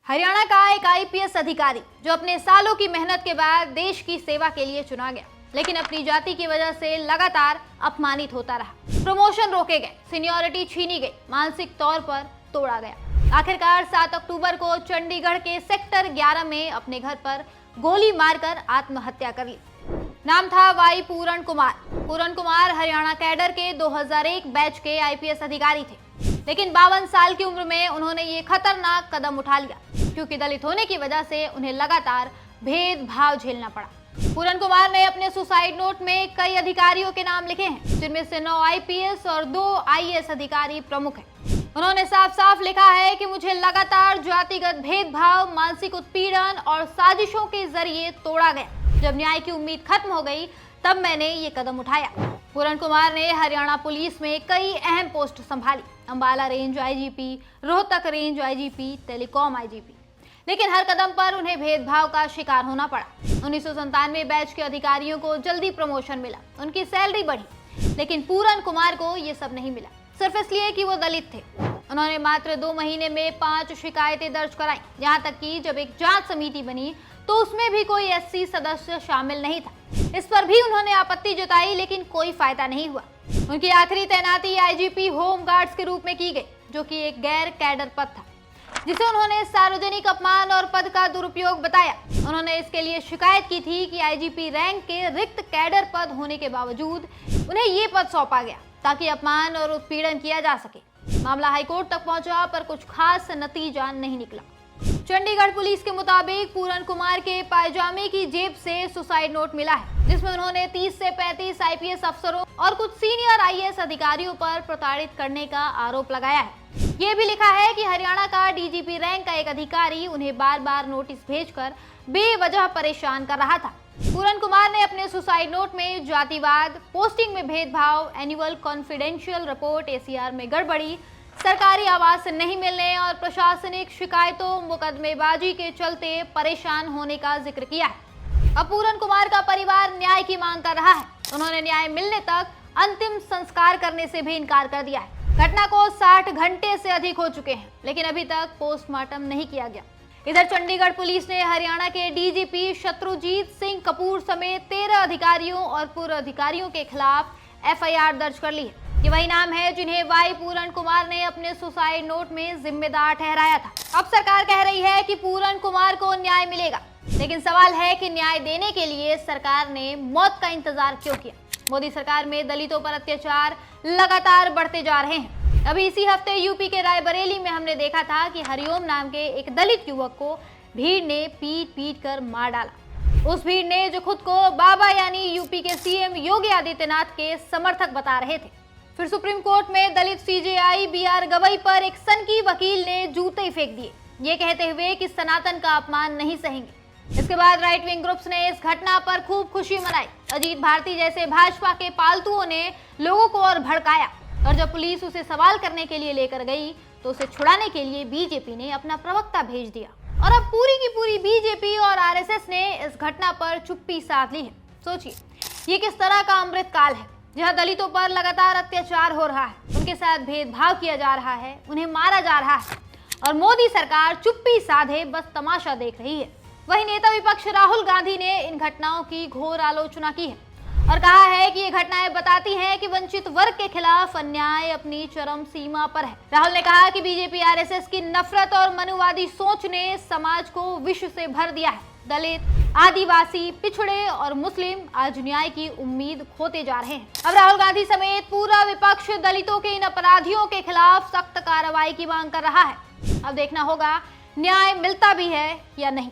हरियाणा का एक आईपीएस अधिकारी जो अपने सालों की मेहनत के बाद देश की सेवा के लिए चुना गया, लेकिन अपनी जाति की वजह से लगातार अपमानित होता रहा। प्रमोशन रोके गए, सीनियरिटी छीनी गई, मानसिक तौर पर तोड़ा गया। आखिरकार 7 अक्टूबर को चंडीगढ़ के सेक्टर 11 में अपने घर पर गोली मारकर आत्महत्या कर ली। नाम था वाई पूरण कुमार। पूरण कुमार हरियाणा कैडर के 2001 बैच के आईपीएस अधिकारी थे, लेकिन 52 साल की उम्र में उन्होंने ये खतरनाक कदम उठा लिया क्योंकि दलित होने की वजह से उन्हें लगातार भेदभाव झेलना पड़ा। पूरण कुमार ने अपने सुसाइड नोट में कई अधिकारियों के नाम लिखे हैं, जिनमें से 9 आईपीएस और 2 आईएएस अधिकारी प्रमुख हैं। उन्होंने साफ साफ लिखा है कि मुझे लगातार जातिगत भेदभाव, मानसिक उत्पीड़न और साजिशों के जरिए तोड़ा गया। जब न्याय की उम्मीद खत्म हो गई तब मैंने ये कदम उठाया। पूरण कुमार ने हरियाणा पुलिस में कई अहम पोस्ट संभाली, Ambala range IGP, Rohtak range IGP, telecom IGP, लेकिन हर कदम पर उन्हें भेदभाव का शिकार होना पड़ा। 1997 बैच के अधिकारियों को जल्दी प्रमोशन मिला, उनकी सैलरी बढ़ी, लेकिन पूरण कुमार को ये सब नहीं मिला, सिर्फ इसलिए कि वो दलित थे। उन्होंने मात्र 2 महीने में 5 शिकायतें दर्ज कराई, यहाँ तक कि जब एक जांच समिति बनी तो उसमें भी कोई एससी सदस्य शामिल नहीं था। इस पर भी उन्होंने आपत्ति जताई, लेकिन कोई फायदा नहीं हुआ। उनकी आखिरी तैनाती आईजीपी होम गार्ड्स के रूप में की गई, जो कि एक गैर कैडर पद था, जिसे उन्होंने सार्वजनिक अपमान और पद का दुरुपयोग बताया। उन्होंने इसके लिए शिकायत की थी कि आईजीपी रैंक के रिक्त कैडर पद होने के बावजूद उन्हें ये पद सौंपा गया ताकि अपमान और उत्पीड़न किया जा सके। मामला हाईकोर्ट तक पहुंचा, पर कुछ खास नतीजा नहीं निकला। चंडीगढ़ पुलिस के मुताबिक पूरण कुमार के पायजामे की जेब से सुसाइड नोट मिला है, जिसमें उन्होंने 30 से 35 आईपीएस अफसरों और कुछ सीनियर आईएएस अधिकारियों पर प्रताड़ित करने का आरोप लगाया है। ये भी लिखा है कि हरियाणा का डीजीपी रैंक का एक अधिकारी उन्हें बार बार नोटिस भेजकर बेवजह परेशान कर रहा था। पूरण कुमार ने अपने सुसाइड नोट में जातिवाद, पोस्टिंग में भेदभाव, एनुअल कॉन्फिडेंशियल रिपोर्ट एसीआर में गड़बड़ी, सरकारी आवास नहीं मिलने और प्रशासनिक शिकायतों, मुकदमेबाजी के चलते परेशान होने का जिक्र किया है। अब पूरण कुमार का परिवार न्याय की मांग कर रहा है। उन्होंने न्याय मिलने तक अंतिम संस्कार करने से भी इनकार कर दिया है। घटना को 60 घंटे से अधिक हो चुके हैं, लेकिन अभी तक पोस्टमार्टम नहीं किया गया। इधर चंडीगढ़ पुलिस ने हरियाणा के डीजीपी शत्रुजीत सिंह कपूर समेत 13 अधिकारियों और पूर्व अधिकारियों के खिलाफ एफआईआर दर्ज कर ली है। ये वही नाम है जिन्हें वाई पूरण कुमार ने अपने सुसाइड नोट में जिम्मेदार ठहराया था। अब सरकार कह रही है कि पूरण कुमार को न्याय मिलेगा, लेकिन सवाल है कि न्याय देने के लिए सरकार ने मौत का इंतजार क्यों किया। मोदी सरकार में दलितों पर अत्याचार लगातार बढ़ते जा रहे हैं। अभी इसी हफ्ते यूपी के रायबरेली में हमने देखा था कि हरिओम नाम के एक दलित युवक को भीड़ ने पीट पीट कर मार डाला। उस भीड़ ने जो खुद को बाबा यानी यूपी के सीएम योगी आदित्यनाथ के समर्थक बता रहे थे। फिर सुप्रीम कोर्ट में दलित सीजेआई बीआर गवई पर एक सनकी वकील ने जूते फेंक दिए, ये कहते हुए कि सनातन का अपमान नहीं सहेंगे। इसके बाद राइट विंग ग्रुप्स ने इस घटना पर खूब खुशी मनाई। अजीत भारती जैसे भाजपा के पालतुओं ने लोगों को और भड़काया, और जब पुलिस उसे सवाल करने के लिए लेकर गई तो उसे छुड़ाने के लिए बीजेपी ने अपना प्रवक्ता भेज दिया। और अब पूरी की पूरी बीजेपी और आरएसएस ने इस घटना पर चुप्पी साध ली है। सोचिए, ये किस तरह का अमृत काल है जहां दलितों पर लगातार अत्याचार हो रहा है, उनके साथ भेदभाव किया जा रहा है, उन्हें मारा जा रहा है, और मोदी सरकार चुप्पी साधे बस तमाशा देख रही है। वहीं नेता विपक्ष राहुल गांधी ने इन घटनाओं की घोर आलोचना की है और कहा है कि ये घटनाएं बताती हैं कि वंचित वर्ग के खिलाफ अन्याय अपनी चरम सीमा पर है। राहुल ने कहा कि बीजेपी आरएसएस की नफरत और मनुवादी सोच ने समाज को विष से भर दिया है। दलित, आदिवासी, पिछड़े और मुस्लिम आज न्याय की उम्मीद खोते जा रहे हैं। अब राहुल गांधी समेत पूरा विपक्ष दलितों के इन अपराधियों के खिलाफ सख्त कार्रवाई की मांग कर रहा है। अब देखना होगा न्याय मिलता भी है या नहीं।